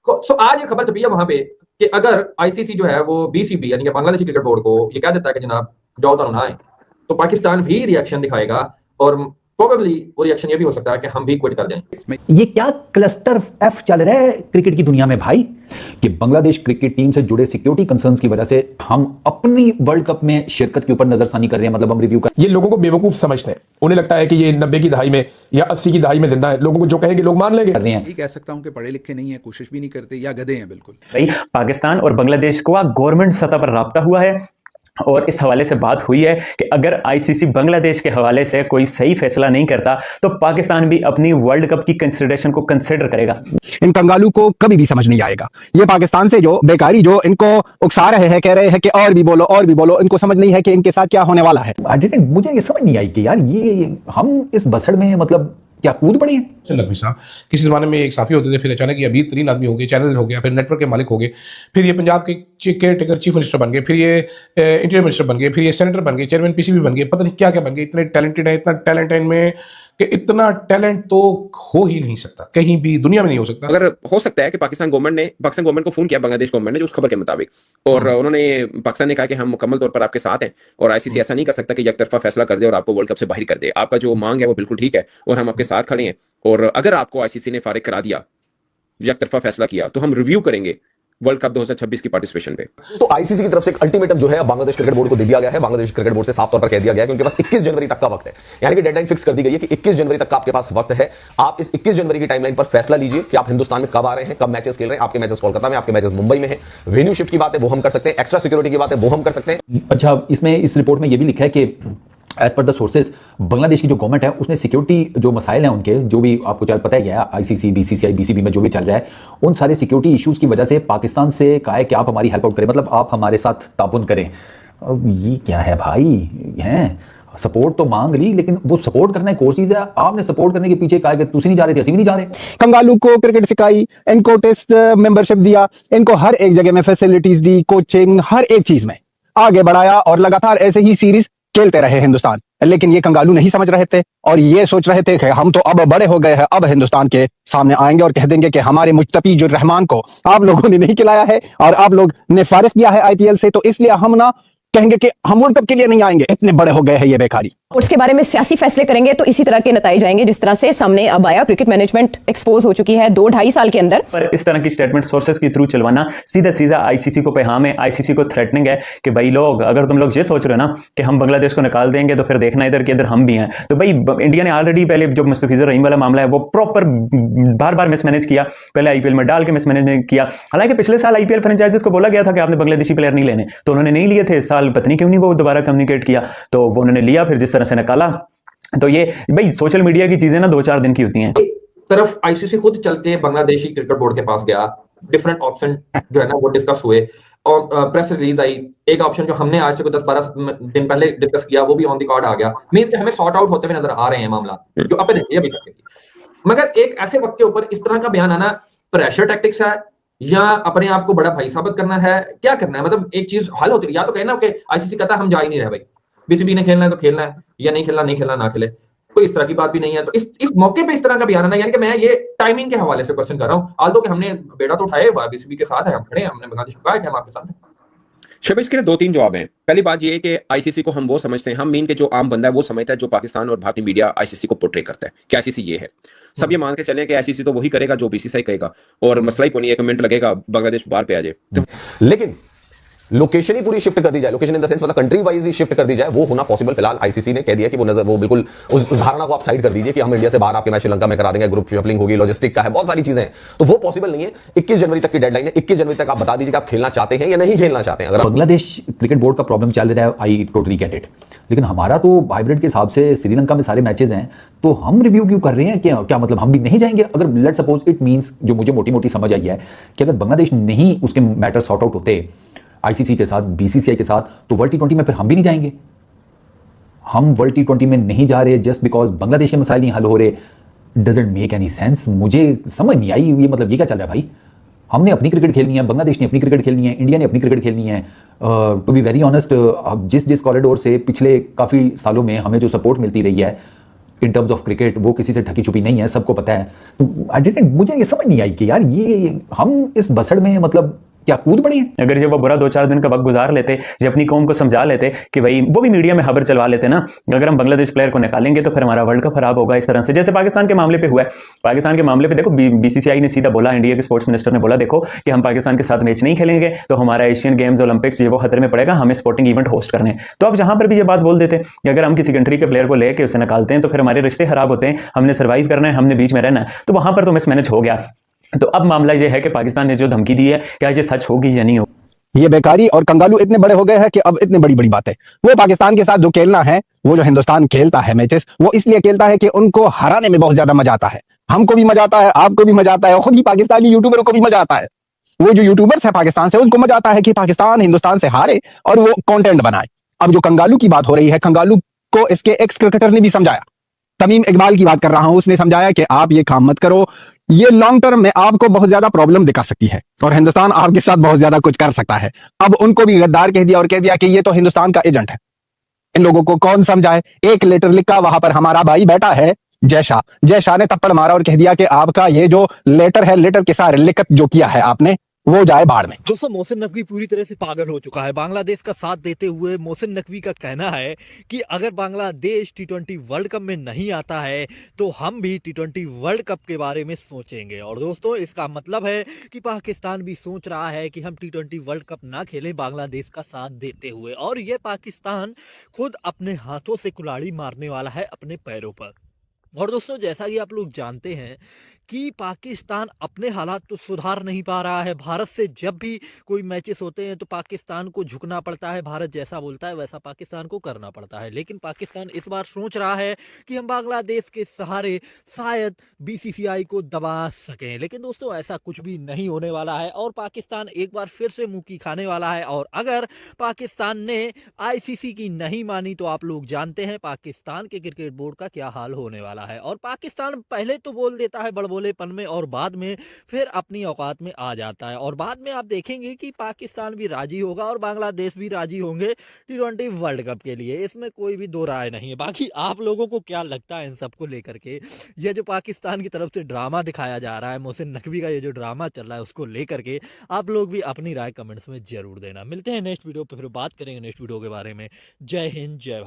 सो आज ये खबर छपी है वहां पे कि अगर आईसीसी जो है वो बीसीबी यानी कि बांग्लादेशी क्रिकेट बोर्ड को ये कह देता है कि जनाब जाओ तो ना आए, तो पाकिस्तान भी रिएक्शन दिखाएगा और प्रोबेबली वो रिएक्शन ये भी हो सकता है कि हम भी क्विट कर जाएं। ये क्या क्लस्टर एफ चल रहा है क्रिकेट की दुनिया में भाई, कि बांग्लादेश क्रिकेट टीम से जुड़े सिक्योरिटी कंसर्न्स की वजह से हम अपनी वर्ल्ड कप में शिरकत के ऊपर नजरसानी कर रहे हैं, मतलब हम रिव्यू कर। ये लोगों को बेवकूफ समझते हैं, उन्हें लगता है कि ये 90 की दहाई में या 80 की दहाई में जिंदा है, लोगों को जो कहेंगे लोग मान लेंगे। नहीं कह सकता हूं कि पढ़े लिखे नहीं है, कोशिश भी नहीं करते या गधे हैं बिल्कुल। भाई पाकिस्तान और बांग्लादेश को गवर्नमेंट सतह पर राब्ता हुआ है और इस हवाले से बात हुई है कि अगर आईसीसी बांग्लादेश के हवाले से कोई सही फैसला नहीं करता तो पाकिस्तान भी अपनी वर्ल्ड कप की कंसिडरेशन को कंसिडर करेगा। इन कंगालू को कभी भी समझ नहीं आएगा। ये पाकिस्तान से जो बेकारी जो इनको उकसा रहे हैं, कह रहे हैं कि और भी बोलो, इनको समझ नहीं है कि इनके साथ क्या होने वाला है। मुझे ये समझ नहीं आई कि यार ये हम इस बसड़ में मतलब क्या कूद पड़े हैं। नकवी साहब किसी जमाने में एक साफी होते थे, फिर अचानक ये अभी 3 आदमी हो गए, चैनल हो गया, फिर नेटवर्क के मालिक हो गए, फिर ये पंजाब के केयर टेकर चीफ मिनिस्टर बन गए, फिर ये इंटीरियर मिनिस्टर बन गए, फिर ये सेनेटर बन गए, चेयरमैन पीसीबी बन गए, पता नहीं क्या क्या बन गए। इतने टैलेंटेड है, इतना टैलेंट है इनमें कि इतना टैलेंट तो हो ही नहीं सकता, कहीं भी दुनिया में नहीं हो सकता। अगर हो सकता है कि पाकिस्तान गवर्नमेंट को फोन किया बांग्लादेश गवर्नमेंट ने जो उस खबर के मुताबिक, और उन्होंने पाकिस्तान ने कहा कि हम मुकम्मल तौर पर आपके साथ हैं और आईसीसी ऐसा नहीं कर सकता कि एक तरफा फैसला कर दे और आपको वर्ल्ड कप से बाहर कर दे। आपका जो मांग है वो बिल्कुल ठीक है और हम आपके साथ खड़े हैं, और अगर आपको आईसीसी ने फारिग करा दिया, एक तरफा फैसला किया, तो हम रिव्यू करेंगे वर्ल्ड कप 2026 की पार्टिसिपेशन पे। तो आईसीसी की तरफ से एक अल्टीमेटम जो है बांग्लादेश क्रिकेट बोर्ड को दे दिया गया है। बांग्लादेश क्रिकेट बोर्ड से साफ तौर पर कह दिया गया है कि उनके पास 21 जनवरी तक का वक्त है, यानी कि डेडलाइन फिक्स कर दी गई है कि 21 जनवरी तक का आपके पास वक्त है। आप इस 21 जनवरी की टाइमलाइन पर फैसला लीजिए कि आप हिंदुस्तान में कब आ रहे हैं, कब मैचेस खेल रहे हैं। आपके मैचेस कोलकाता में, आपके मैचेस मुंबई में है। वेन्यू शिफ्ट की बात है वो हम कर सकते हैं, एक्स्ट्रा सिक्योरिटी की बात है वो हम कर सकते हैं। अच्छा, इसमें इस रिपोर्ट में यह भी लिखा है कि as per the sources Bangladesh की जो गवर्नमेंट है उसने सिक्योरिटी जो मसाइल हैं उनके, जो भी आपको चल पता है आईसीसी बीसीसीआई बीसीबी में जो भी चल रहा है, उन सारे सिक्योरिटी इश्यूज की वजह से पाकिस्तान से कहा है कि आप हमारी हेल्प आउट करें, मतलब आप हमारे साथ ताउन करें। अब ये क्या है भाई, हैं सपोर्ट तो मांग ली, लेकिन वो सपोर्ट करना एक और चीज है। आपने सपोर्ट करने के पीछे कहा कि तुसी नहीं जा रहे थे, ਅਸੀਂ भी नहीं जा रहे। कंगालू को क्रिकेट सिखाई, इनको टेस्ट मेंबरशिप दिया, इनको हर एक जगह में फैसिलिटीज दी, कोचिंग, हर एक चीज में आगे बढ़ाया और लगातार ऐसे ही सीरीज खेलते रहे हिंदुस्तान। लेकिन ये कंगालू नहीं समझ रहे थे और ये सोच रहे थे कि हम तो अब बड़े हो गए हैं, अब हिंदुस्तान के सामने आएंगे और कह देंगे कि हमारे मुस्तफी जो रहमान को आप लोगों ने नहीं खिलाया है और आप लोग ने फारिग किया है आईपीएल से, तो इसलिए हम ना कहेंगे कि हम वर्ल्ड कप के लिए नहीं आएंगे। इतने बड़े हो गए हैं ये बेकारी। उसके बारे में सियासी फैसले करेंगे तो इसी तरह के नतीजे आएंगे जिस तरह से सामने अब आया। क्रिकेट मैनेजमेंट एक्सपोज हो चुकी है 2-2.5 साल के अंदर। पर इस तरह की स्टेटमेंट सोर्सेस के थ्रू चलवाना सीधा आईसीसी को पैगाम है, आईसीसी को थ्रेटनिंग है कि भाई लोग, अगर तुम लोग ये सोच रहे हो ना कि हम बांग्लादेश को निकाल देंगे तो फिर देखना इधर के इधर हम भी हैं। तो भाई इंडिया ने ऑलरेडी पहले जो मुस्तफिजुर रहीम वाला मामला है वो प्रॉपर बार मिसमैनेज किया, पहले आईपीएल में डाल के मिसमैनेज किया। हालांकि पिछले साल आईपीएल फ्रेंचाइजीज को बोला गया था कि आपने बांग्लादेशी प्लेयर नहीं लेने, तो उन्होंने नहीं लिए थे। इस साल पता नहीं क्यों नहीं वो दोबारा कम्युनिकेट किया, तो वो उन्होंने लिया, फिर जिस तरह से निकाला। तो ये भाई सोशल मीडिया की चीजें ना 2-4 दिन की होती हैं। तरफ आईसीसी खुद चल के बांग्लादेशी क्रिकेट बोर्ड के पास गया, डिफरेंट ऑप्शन जो है ना वो डिस्कस हुए और प्रेस रिलीज आई। एक ऑप्शन जो हमने आज से 10-12 दिन पहले डिस्कस किया वो भी ऑन द कार्ड आ गया। मींस कि हमें सॉर्ट आउट होते हुए नजर आ रहे हैं मामला जो अपन ने अभी तक। मगर एक ऐसे वक्त के ऊपर इस तरह का बयान आना प्रेशर टैक्टिक्स है या अपने आप को बड़ा भाई साबित करना है, क्या करना है? मतलब एक चीज हल होती है, या तो कहना कि आईसीसी कहता है हम जा ही नहीं रहे भाई, बीसीबी ने खेलना है तो खेलना है, या नहीं खेलना ना खेले, कोई इस तरह की बात भी नहीं है। तो इस मौके पे इस तरह का बयान आना, यानी कि मैं ये टाइमिंग के हवाले से क्वेश्चन कर रहा हूँ। आल्दो कि हमने बेड़ा तो उठाए, बीसीबी के साथ है, हम खड़े हैं, हमने बांग्लादेश को कहा कि हम आपके साथ हैं। शबीर, इसके लिए 2-3 जवाब हैं। पहली बात ये है कि आईसीसी को हम वो समझते हैं, हम मीन के जो आम बंदा है वो समझता है जो पाकिस्तान और भारतीय मीडिया आईसीसी को पोर्ट्रे करता है कि आईसीसी ये है। सब ये मान के चले कि आईसीसी तो वही करेगा जो बीसीसीआई कहेगा और मसला ही कोई नहीं, 1 मिनट लगेगा बांग्लादेश बाहर पे आ जाए। लेकिन लोकेशन ही पूरी शिफ्ट कर दी जाए, लोकेशन इन द सेंस मतलब कंट्री वाइज ही शिफ्ट कर दी जाए, वो होना पॉसिबल फिलहाल आईसीसी ने कह दिया कि वो बिल्कुल उस धारणा को आप साइड कर दीजिए कि हम इंडिया से बाहर आपके मैच श्रीलंका में करा देंगे, ग्रुप शफलिंग होगी, लॉजिस्टिक का है, बहुत सारी चीजें हैं, तो वो पॉसिबल नहीं है। 21 जनवरी तक की डेडलाइन है, 21 जनवरी तक आप बता दीजिए कि आप खेलना चाहते हैं या नहीं खेलना चाहते हैं। अगर बांग्लादेश क्रिकेट बोर्ड का प्रॉब्लम चल रहा है, आई टोटली गेट इट, लेकिन हमारा तो हाइब्रिड के हिसाब से श्रीलंका में सारे मैचेस हैं, तो हम रिव्यू क्यों कर रहे हैं? क्या मतलब हम भी नहीं जाएंगे? अगर लेट्स सपोज इट मींस, जो मुझे मोटी समझ आई है कि अगर बांग्लादेश नहीं उसके मैटर सॉर्ट आउट होते आईसीसी के साथ, बीसीसीआई के साथ, तो वर्ल्ड टी20 में फिर हम भी नहीं जाएंगे। हम वर्ल्ड टी20 में नहीं जा रहे जस्ट बिकॉज बांग्लादेश के मसाइल नहीं हल हो रहे। Doesn't make any sense. मुझे समझ नहीं आई ये, मतलब ये क्या चल रहा है भाई? हमने अपनी क्रिकेट खेलनी है, बांग्लादेश ने अपनी क्रिकेट खेलनी है, इंडिया ने अपनी क्रिकेट खेलनी है। टू बी वेरी ऑनेस्ट, जिस कॉरिडोर से पिछले काफ़ी सालों में हमें जो सपोर्ट मिलती रही है, इन टर्म्स ऑफ क्रिकेट वो किसी से ढकी छुपी नहीं है, सबको पता है। तो मुझे ये समझ नहीं आई कि यार ये हम इस बसड़ में मतलब क्या कूद पड़ी है। अगर जब वो बुरा 2-4 दिन का वक्त गुजार लेते, जब अपनी कौम को समझा लेते कि भाई, वो भी मीडिया में खबर चलवा लेते ना, अगर हम बांग्लादेश प्लेयर को निकालेंगे तो फिर हमारा वर्ल्ड कप खराब होगा, इस तरह से जैसे पाकिस्तान के मामले पे हुआ है। पाकिस्तान के मामले पे देखो, बीसीसीआई ने सीधा बोला, इंडिया के स्पोर्ट्स मिनिस्टर ने बोला देखो कि हम पाकिस्तान के साथ मैच नहीं खेलेंगे तो हमारा एशियन गेम्स, ओलंपिक्स ये वो खतरे में पड़ेगा, हमें स्पोर्टिंग इवेंट होस्ट करने। तो अब जहां पर भी ये बात बोल देते कि अगर हम किसी कंट्री के प्लेयर को लेकर उसे निकालते हैं तो फिर हमारे रिश्ते खराब होते हैं, हमने सर्वाइव करना है, हमने बीच में रहना है, तो वहां पर तो मिसमैनेज हो गया। तो अब मामला यह है कि पाकिस्तान ने जो धमकी दी है, क्या ये सच होगी या नहीं होगी। ये बेकारी और कंगालू इतने बड़े हो गए हैं कि अब इतने बड़ी बड़ी बातें, वो पाकिस्तान के साथ जो खेलना है, वो जो हिंदुस्तान खेलता है मैचेस, वो इसलिए खेलता है कि उनको हराने में बहुत ज्यादा मजा आता है। हमको भी मजा आता है, आपको भी मजा आता है, खुद ही पाकिस्तानी यूट्यूबरों को भी मजा आता है। वो जो यूट्यूबर्स है पाकिस्तान से, उनको मजा आता है कि पाकिस्तान हिंदुस्तान से हारे और वो कंटेंट बनाए। अब जो कंगालू की बात हो रही है, कंगालू को इसके एक्स क्रिकेटर ने भी समझाया। तमीम इकबाल की बात कर रहा हूं, उसने समझाया कि आप ये काम मत करो, ये लॉन्ग टर्म में आपको बहुत ज्यादा प्रॉब्लम दिखा सकती है और हिंदुस्तान आपके साथ बहुत ज्यादा कुछ कर सकता है। अब उनको भी गद्दार कह दिया और कह दिया कि ये तो हिंदुस्तान का एजेंट है। इन लोगों को कौन समझाए। एक लेटर लिखा, वहां पर हमारा भाई बैठा है जय शाह ने थप्पड़ मारा और कह दिया कि आपका ये जो लेटर है, लेटर के साथ लिखत जो किया है आपने, वो जाए बाढ़ में। दोस्तों, मोहसिन नकवी पूरी तरह से पागल हो चुका है। बांग्लादेश का साथ देते हुए मोहसिन नकवी का कहना है कि अगर बांग्लादेश T20 वर्ल्ड कप में नहीं आता है तो हम भी T20 वर्ल्ड कप के बारे में सोचेंगे। और दोस्तों, इसका मतलब है कि पाकिस्तान भी सोच रहा है कि हम T20 वर्ल्ड कप ना खेलें बांग्लादेश का साथ देते हुए, और ये पाकिस्तान खुद अपने हाथों से कुल्हाड़ी मारने वाला है अपने पैरों पर। और दोस्तों, जैसा कि आप लोग जानते हैं कि पाकिस्तान अपने हालात तो सुधार नहीं पा रहा है। भारत से जब भी कोई मैचेस होते हैं तो पाकिस्तान को झुकना पड़ता है, भारत जैसा बोलता है वैसा पाकिस्तान को करना पड़ता है। लेकिन पाकिस्तान इस बार सोच रहा है कि हम बांग्लादेश के सहारे शायद बीसीसीआई को दबा सकें। लेकिन दोस्तों, ऐसा कुछ भी नहीं होने वाला है और पाकिस्तान एक बार फिर से मुंह की खाने वाला है। और अगर पाकिस्तान ने आईसीसी की नहीं मानी तो आप लोग जानते हैं पाकिस्तान के क्रिकेट बोर्ड का क्या हाल होने वाला है। और पाकिस्तान पहले तो बोल देता है बड़बोलेपन में और बाद में फिर अपनी औकात में आ जाता है। और बाद में आप देखेंगे कि पाकिस्तान भी राजी होगा और बांग्लादेश भी राजी होंगे T20 वर्ल्ड कप के लिए। इसमें कोई भी दो राय नहीं है। बाकी आप लोगों को क्या लगता है इन सबको लेकर के? ये जो पाकिस्तान की तरफ से ड्रामा दिखाया जा रहा है, मोहसिन नकवी का ये जो ड्रामा चल रहा है, उसको लेकर के आप लोग भी अपनी राय कमेंट्स में जरूर देना। मिलते हैं नेक्स्ट वीडियो पे, फिर बात करेंगे नेक्स्ट वीडियो के बारे में। जय हिंद, जय भारत।